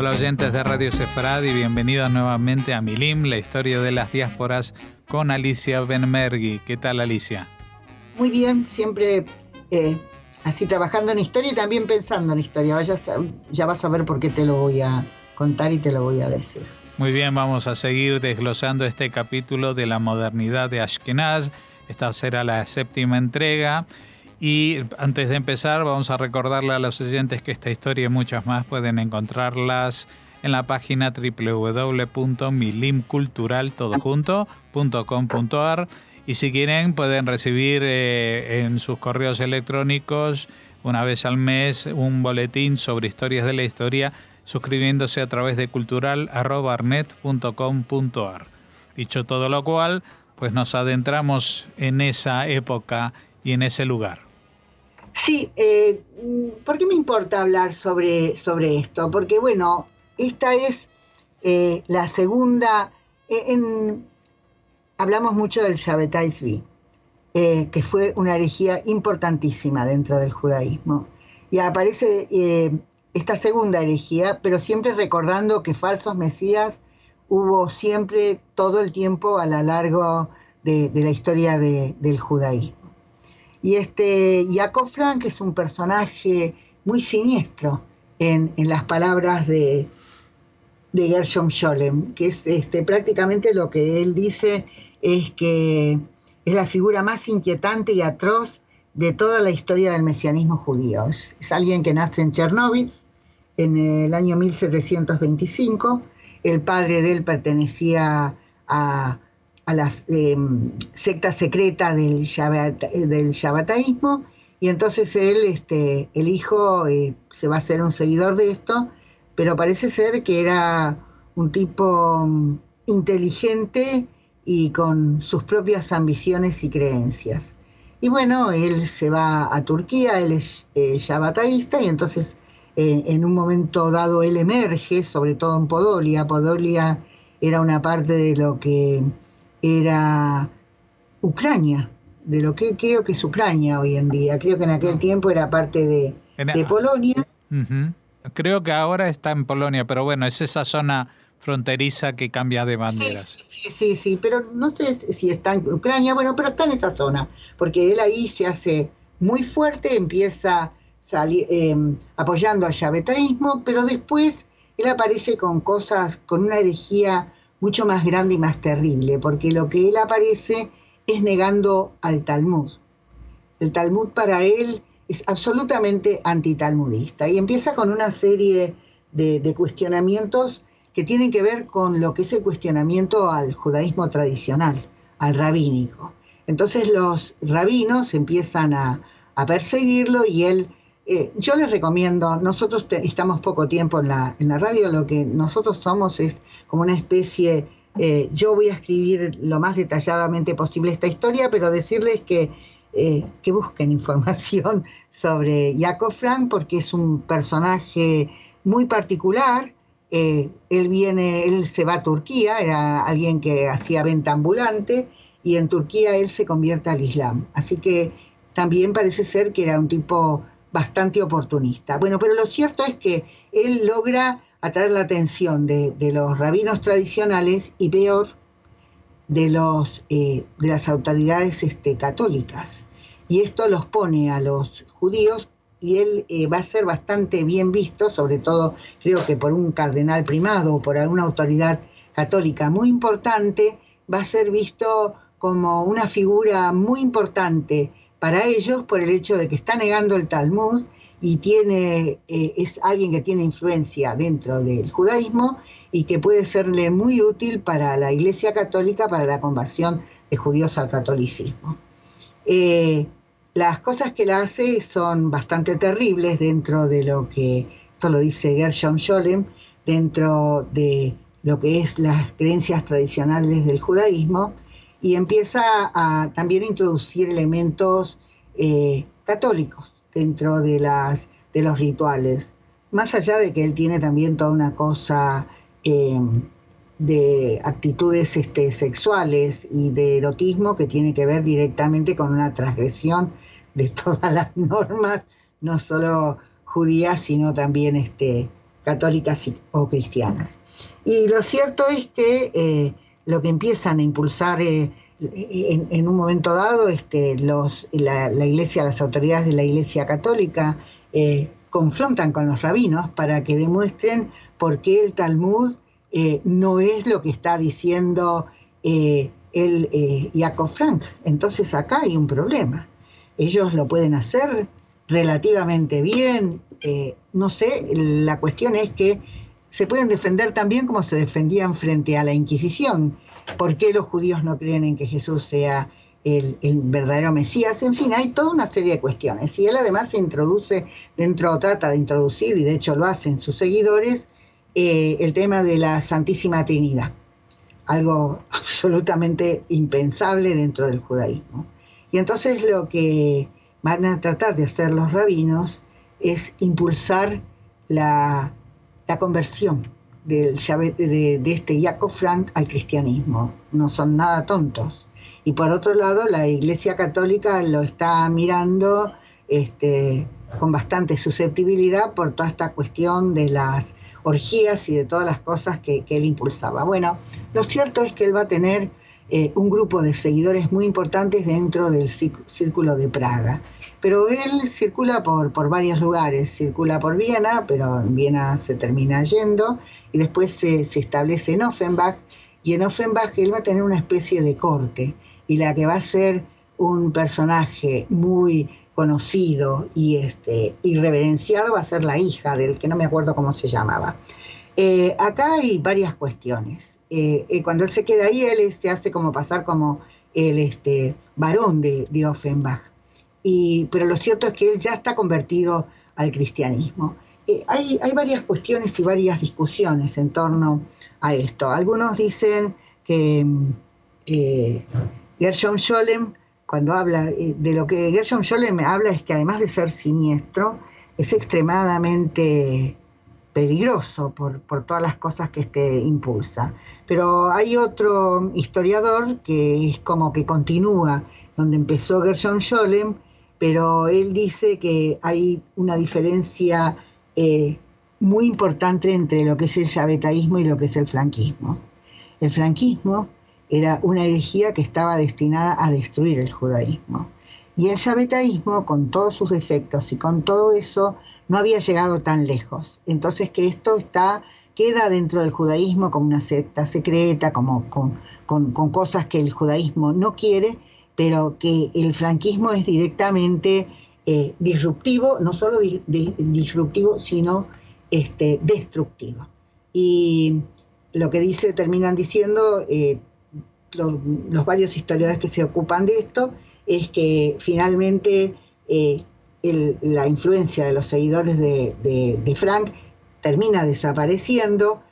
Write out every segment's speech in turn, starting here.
Hola oyentes de Radio Sefarad y bienvenidos nuevamente a Milim, la historia de las diásporas con Alicia Benmergui. ¿Qué tal, Alicia? Muy bien, siempre así trabajando en historia y también pensando en historia. Ya vas a ver por qué te lo voy a contar y te lo voy a decir. Muy bien, vamos a seguir desglosando este capítulo de la modernidad de Ashkenaz. Esta será la 7ª entrega. Y antes de empezar, vamos a recordarle a los oyentes que esta historia y muchas más pueden encontrarlas en la página www.milimcultural.com.ar. Y si quieren, pueden recibir en sus correos electrónicos una vez al mes un boletín sobre historias de la historia, suscribiéndose a través de cultural@arnet.com.ar. Dicho todo lo cual, pues nos adentramos en esa época y en ese lugar. Sí, ¿por qué me importa hablar sobre esto? Porque, bueno, esta es la segunda... hablamos mucho del Shabbatai Tzvi, que fue una herejía importantísima dentro del judaísmo. Y aparece esta segunda herejía, pero siempre recordando que falsos mesías hubo siempre, todo el tiempo, a lo largo de la historia del judaísmo. Y Yaakov Frank es un personaje muy siniestro en las palabras de Gershom Scholem, que es prácticamente lo que él dice es que es la figura más inquietante y atroz de toda la historia del mesianismo judío. Es alguien que nace en Chernóbil en el año 1725. El padre de él pertenecía a la secta secreta del shabbataísmo, y entonces él, el hijo, se va a hacer un seguidor de esto, pero parece ser que era un tipo inteligente y con sus propias ambiciones y creencias. Y bueno, él se va a Turquía, él es shabbataísta, y entonces en un momento dado él emerge, sobre todo en Podolia. Podolia era una parte de lo que era Ucrania, de lo que creo que es Ucrania hoy en día. Creo que en aquel tiempo era parte de Polonia. Uh-huh. Creo que ahora está en Polonia, pero bueno, es esa zona fronteriza que cambia de banderas. Sí, pero no sé si está en Ucrania, bueno, pero está en esa zona, porque él ahí se hace muy fuerte, empieza apoyando al shabbataísmo, pero después él aparece con una herejía mucho más grande y más terrible, porque lo que él aparece es negando al Talmud. El Talmud para él es absolutamente antitalmudista, y empieza con una serie de cuestionamientos que tienen que ver con lo que es el cuestionamiento al judaísmo tradicional, al rabínico. Entonces los rabinos empiezan a perseguirlo, y él... yo les recomiendo, nosotros estamos poco tiempo en la radio, lo que nosotros somos es como una especie, yo voy a escribir lo más detalladamente posible esta historia, pero decirles que busquen información sobre Yaakov Frank, porque es un personaje muy particular. Él se va a Turquía, era alguien que hacía venta ambulante, y en Turquía él se convierte al Islam. Así que también parece ser que era un tipo bastante oportunista. Bueno, pero lo cierto es que él logra atraer la atención de los rabinos tradicionales, y peor, de las autoridades católicas. Y esto los pone a los judíos, y él va a ser bastante bien visto, sobre todo creo que por un cardenal primado o por alguna autoridad católica muy importante. Va a ser visto como una figura muy importante para ellos por el hecho de que está negando el Talmud y es alguien que tiene influencia dentro del judaísmo y que puede serle muy útil para la Iglesia Católica, para la conversión de judíos al catolicismo. Las cosas que él hace son bastante terribles dentro de lo que, esto lo dice Gershom Scholem, dentro de lo que es las creencias tradicionales del judaísmo, y empieza a también introducir elementos católicos dentro de los rituales, más allá de que él tiene también toda una cosa de actitudes sexuales y de erotismo que tiene que ver directamente con una transgresión de todas las normas, no solo judías, sino también católicas o cristianas. Y lo cierto es que lo que empiezan a impulsar en un momento dado la Iglesia, las autoridades de la Iglesia católica confrontan con los rabinos para que demuestren por qué el Talmud no es lo que está diciendo Jacob Frank. Entonces acá hay un problema. Ellos lo pueden hacer relativamente bien, no sé, la cuestión es que se pueden defender también como se defendían frente a la Inquisición. ¿Por qué los judíos no creen en que Jesús sea el verdadero Mesías? En fin, hay toda una serie de cuestiones. Y él además se introduce trata de introducir, y de hecho lo hacen sus seguidores, el tema de la Santísima Trinidad. Algo absolutamente impensable dentro del judaísmo. Y entonces lo que van a tratar de hacer los rabinos es impulsar la conversión de este Jacob Frank al cristianismo. No son nada tontos. Y por otro lado, la Iglesia Católica lo está mirando con bastante susceptibilidad por toda esta cuestión de las orgías y de todas las cosas que él impulsaba. Bueno, lo cierto es que él va a tener un grupo de seguidores muy importantes dentro del Círculo de Praga. Pero él circula por varios lugares. Circula por Viena, pero en Viena se termina yendo, y después se establece en Offenbach, y en Offenbach él va a tener una especie de corte, y la que va a ser un personaje muy conocido y reverenciado va a ser la hija del que no me acuerdo cómo se llamaba. Acá hay varias cuestiones. Cuando él se queda ahí, él se hace como pasar como el varón de Offenbach. Pero lo cierto es que él ya está convertido al cristianismo. Hay varias cuestiones y varias discusiones en torno a esto. Algunos dicen que Gershom Scholem, cuando habla de lo que Gershom Scholem habla, es que además de ser siniestro, es extremadamente peligroso por todas las cosas que impulsa. Pero hay otro historiador que es como que continúa donde empezó Gershom Scholem, pero él dice que hay una diferencia muy importante entre lo que es el yavetaísmo y lo que es el franquismo. El franquismo era una herejía que estaba destinada a destruir el judaísmo. Y el yavetaísmo, con todos sus defectos y con todo eso, no había llegado tan lejos. Entonces que esto queda dentro del judaísmo como una secta secreta, como con cosas que el judaísmo no quiere, pero que el franquismo es directamente disruptivo, no solo disruptivo, sino destructivo. Y lo que terminan diciendo los varios historiadores que se ocupan de esto es que finalmente la influencia de los seguidores de Frank termina desapareciendo,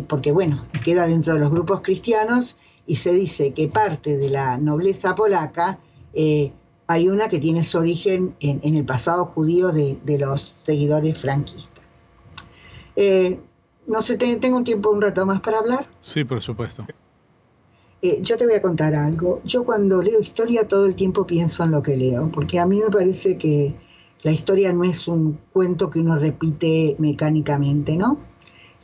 porque bueno, queda dentro de los grupos cristianos, y se dice que parte de la nobleza polaca hay una que tiene su origen en el pasado judío de los seguidores franquistas. No sé, tengo un rato más para hablar. Sí, por supuesto. Yo te voy a contar algo. Yo cuando leo historia todo el tiempo pienso en lo que leo, porque a mí me parece que la historia no es un cuento que uno repite mecánicamente, ¿no?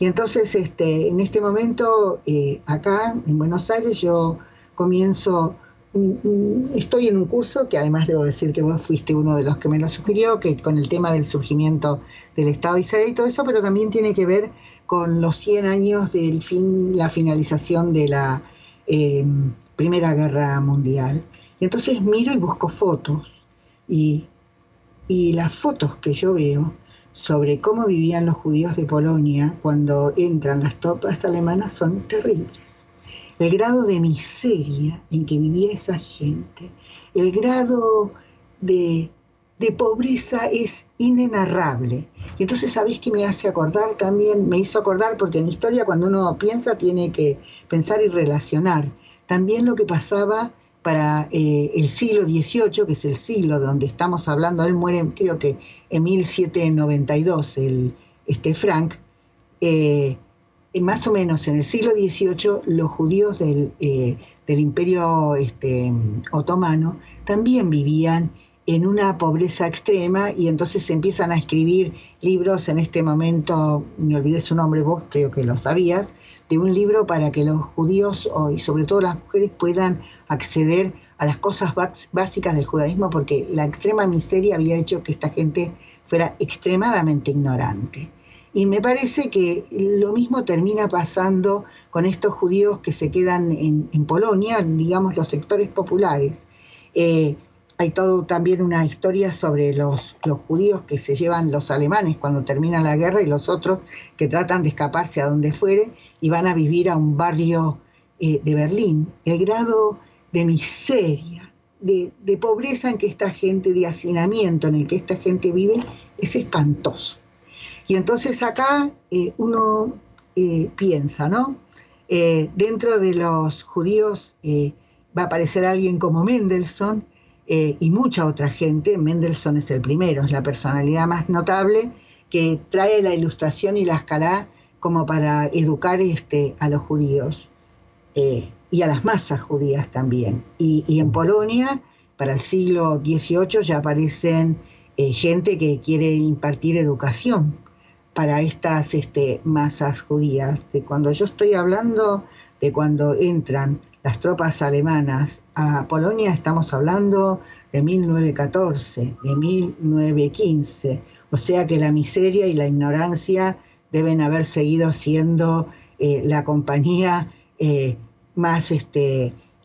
Y entonces en este momento, acá en Buenos Aires, yo comienzo, estoy en un curso que además debo decir que vos fuiste uno de los que me lo sugirió, que con el tema del surgimiento del Estado de Israel y todo eso, pero también tiene que ver con los 100 años la finalización de la Primera Guerra Mundial. Y entonces miro y busco fotos, y las fotos que yo veo sobre cómo vivían los judíos de Polonia cuando entran las tropas alemanas son terribles. El grado de miseria en que vivía esa gente, el grado de pobreza es inenarrable. Y entonces, ¿sabés qué me hace acordar también? Me hizo acordar, porque en historia cuando uno piensa tiene que pensar y relacionar. También lo que pasaba para el siglo XVIII, que es el siglo donde estamos hablando. Él muere creo que en 1792, Frank. Más o menos en el siglo XVIII los judíos del Imperio Otomano también vivían en una pobreza extrema, y entonces se empiezan a escribir libros. En este momento, me olvidé su nombre, vos creo que lo sabías, de un libro para que los judíos y sobre todo las mujeres puedan acceder a las cosas básicas del judaísmo, porque la extrema miseria había hecho que esta gente fuera extremadamente ignorante. Y me parece que lo mismo termina pasando con estos judíos que se quedan en Polonia, digamos los sectores populares. Hay todo también una historia sobre los judíos que se llevan los alemanes cuando termina la guerra, y los otros que tratan de escaparse a donde fuere y van a vivir a un barrio de Berlín. El grado de miseria, de pobreza en que esta gente, de hacinamiento en el que esta gente vive, es espantoso. Y entonces acá uno piensa, ¿no? Dentro de los judíos va a aparecer alguien como Mendelssohn, y mucha otra gente. Mendelssohn es el primero, es la personalidad más notable que trae la ilustración y la escalá como para educar a los judíos y a las masas judías también. Y en Polonia, para el siglo XVIII, ya aparecen gente que quiere impartir educación para estas masas judías. De cuando yo estoy hablando de cuando entran las tropas alemanas a Polonia, estamos hablando de 1914, de 1915, o sea que la miseria y la ignorancia deben haber seguido siendo la compañía más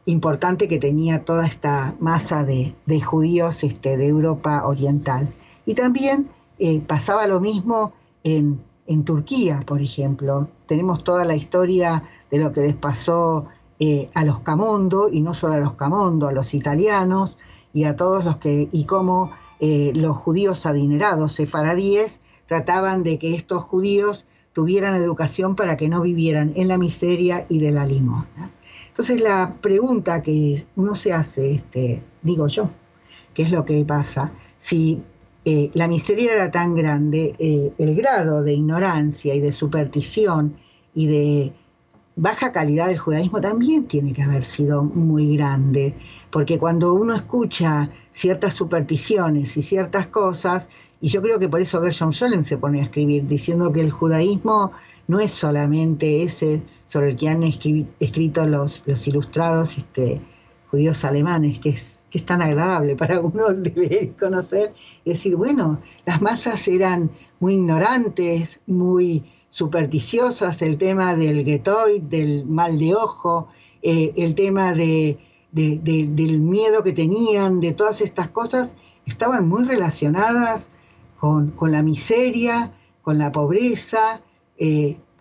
importante que tenía toda esta masa de judíos de Europa Oriental. Y también pasaba lo mismo en Turquía, por ejemplo. Tenemos toda la historia de lo que les pasó a los Camondo, y no solo a los Camondo, a los italianos y a todos los que, y cómo los judíos adinerados sefaradíes trataban de que estos judíos tuvieran educación para que no vivieran en la miseria y de la limosna. Entonces la pregunta que uno se hace, digo yo, ¿qué es lo que pasa? Si la miseria era tan grande, el grado de ignorancia y de superstición y de baja calidad del judaísmo también tiene que haber sido muy grande, porque cuando uno escucha ciertas supersticiones y ciertas cosas, y yo creo que por eso Gershom Scholem se pone a escribir, diciendo que el judaísmo no es solamente ese sobre el que han escrito los ilustrados judíos alemanes, que es tan agradable para uno de ver y conocer, es decir, bueno, las masas eran muy ignorantes, muy supersticiosas, el tema del getoid, del mal de ojo, el tema del miedo que tenían, de todas estas cosas, estaban muy relacionadas con la miseria, con la pobreza,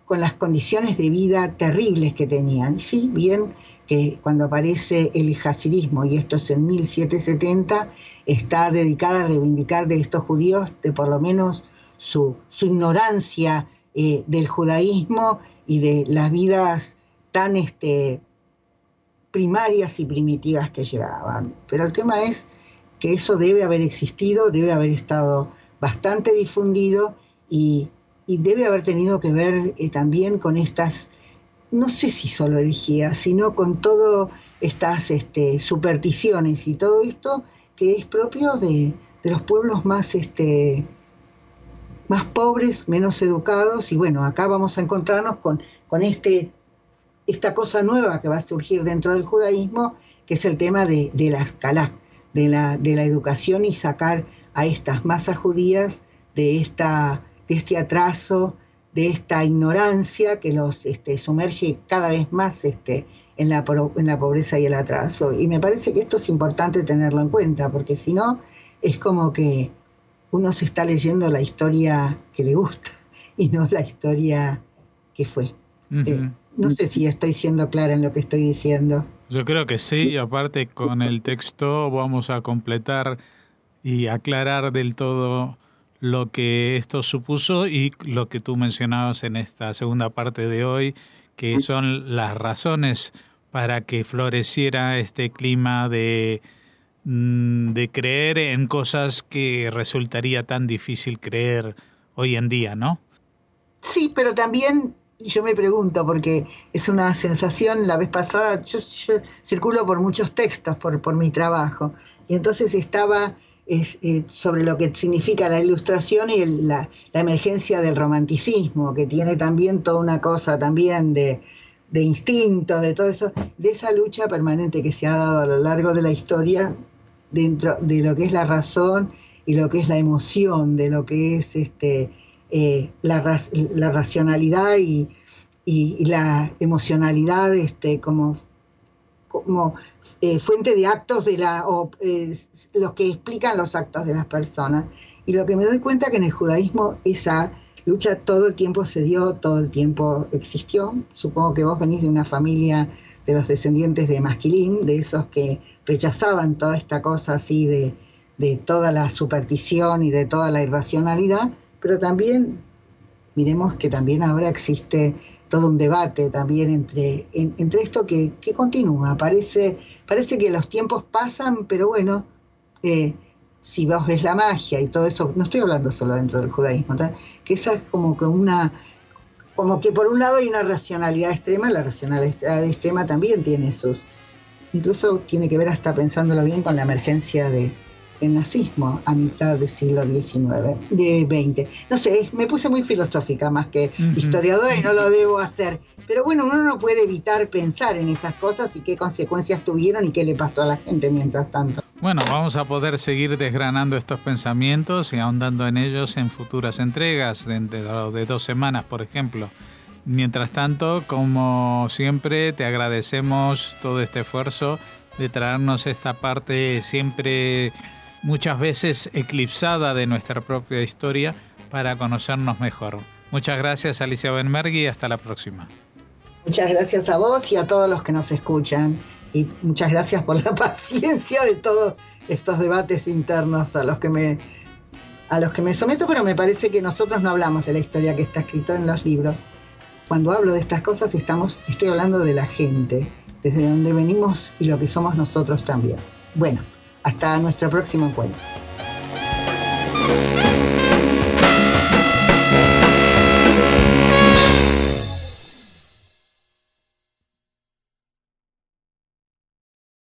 con las condiciones de vida terribles que tenían. Sí, bien que cuando aparece el hasidismo, y esto es en 1770, está dedicada a reivindicar de estos judíos de por lo menos su ignorancia del judaísmo y de las vidas tan primarias y primitivas que llevaban. Pero el tema es que eso debe haber existido, debe haber estado bastante difundido y debe haber tenido que ver también con estas, no sé si solo herejías, sino con todas estas supersticiones y todo esto que es propio de los pueblos más pobres, menos educados. Y bueno, acá vamos a encontrarnos con esta cosa nueva que va a surgir dentro del judaísmo, que es el tema de la escalá, de la educación, y sacar a estas masas judías de este atraso, de esta ignorancia que los sumerge cada vez más en la pobreza y el atraso. Y me parece que esto es importante tenerlo en cuenta, porque si no, es como que uno se está leyendo la historia que le gusta y no la historia que fue. Uh-huh. No sé si estoy siendo clara en lo que estoy diciendo. Yo creo que sí, y aparte con el texto vamos a completar y aclarar del todo lo que esto supuso y lo que tú mencionabas en esta segunda parte de hoy, que son las razones para que floreciera este clima de creer en cosas que resultaría tan difícil creer hoy en día, ¿no? Sí, pero también yo me pregunto, porque es una sensación. La vez pasada yo circulo por muchos textos por mi trabajo, y entonces estaba sobre lo que significa la ilustración y la emergencia del romanticismo, que tiene también toda una cosa también de instinto, de todo eso, de esa lucha permanente que se ha dado a lo largo de la historia dentro de lo que es la razón y lo que es la emoción, de lo que es la racionalidad y la emocionalidad como fuente de actos los que explican los actos de las personas. Y lo que me doy cuenta que en el judaísmo esa lucha todo el tiempo se dio, todo el tiempo existió. Supongo que vos venís de una familia de los descendientes de Masquilim, de esos que rechazaban toda esta cosa así de toda la superstición y de toda la irracionalidad, pero también miremos que también ahora existe todo un debate también entre esto que continúa. Parece que los tiempos pasan, pero bueno, si vos ves la magia y todo eso, no estoy hablando solo dentro del judaísmo, ¿tá? Que esa es como que por un lado hay una racionalidad extrema, la racionalidad extrema también tiene incluso tiene que ver, hasta pensándolo bien, con la emergencia del nazismo a mitad del siglo XX. No sé, me puse muy filosófica más que historiadora y no lo debo hacer. Pero bueno, uno no puede evitar pensar en esas cosas y qué consecuencias tuvieron y qué le pasó a la gente mientras tanto. Bueno, vamos a poder seguir desgranando estos pensamientos y ahondando en ellos en futuras entregas dentro de 2 semanas, por ejemplo. Mientras tanto, como siempre, te agradecemos todo este esfuerzo de traernos esta parte siempre muchas veces eclipsada de nuestra propia historia para conocernos mejor. Muchas gracias, Alicia Benmergui, y hasta la próxima. Muchas gracias a vos y a todos los que nos escuchan. Y muchas gracias por la paciencia de todos estos debates internos a los que me someto, pero me parece que nosotros no hablamos de la historia que está escrita en los libros. Cuando hablo de estas cosas estoy hablando de la gente, desde donde venimos y lo que somos nosotros también. Bueno, hasta nuestro próximo encuentro.